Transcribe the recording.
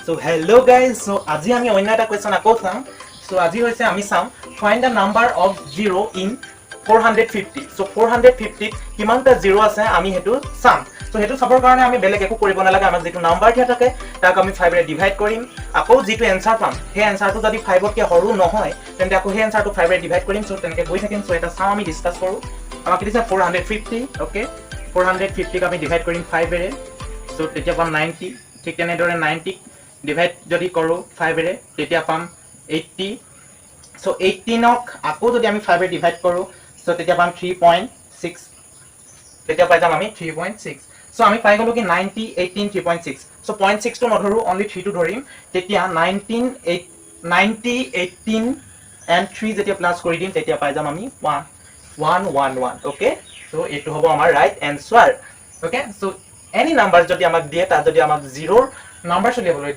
So hello guys, so আজি আমি অন্য এটা কোৱেশ্চন আকৌ চাম। So আজি হৈছে আমি চাম find the number of 0 in 450. So 450 কিমানটা 0 আছে আমি হেতু চাম। So হেতু চাবৰ কাৰণে আমি বেলেগ একো কৰিব নালাগে, আমাক যেটো নাম্বাৰ দিয়া থাকে তাক আমি 5 ৰে ডিভাইড কৰিম। আকৌ যেটো এনসাৰ পাম সেই এনসাৰটো যদি 5 তকৈ সৰু নহয় তেন্তে আকৌ সেই এনসাৰটো 5 ৰে ডিভাইড কৰিম। So তেনেকৈ গৈ থাকিম। So এটা চাম আমি ডিসকাস কৰো। আমাক দিছে 450, ওকে 450 ক আমি ডিভাইড কৰিম 5 ৰে। So তেতিয়া পাম 90, ঠিক তেনেদৰে 90 ডিভাইড যদি কৰো 5 ৰে তেতিয়া পাম 80। সো 18ক আকৌ যদি আমি 5 ৰে ডিভাইড কৰো সো তেতিয়া পাম 3.6, তেতিয়া পাই যাম আমি 3.6। সো আমি পাই গলো কি 90 18 3.6। সো 0.6 টো নধৰো, অনলি 3 টো ধৰিম। তেতিয়া 90 18 and 3 যেতিয়া প্লাস কৰি দিম তেতিয়া পাই যাম আমি 111। ওকে, সো এটো হ'ব আমাৰ right answer. Okay, so any number যদি আমাক দিয়ে তাত যদি আমাক 0 নাম্বাৰ চলিবলৈ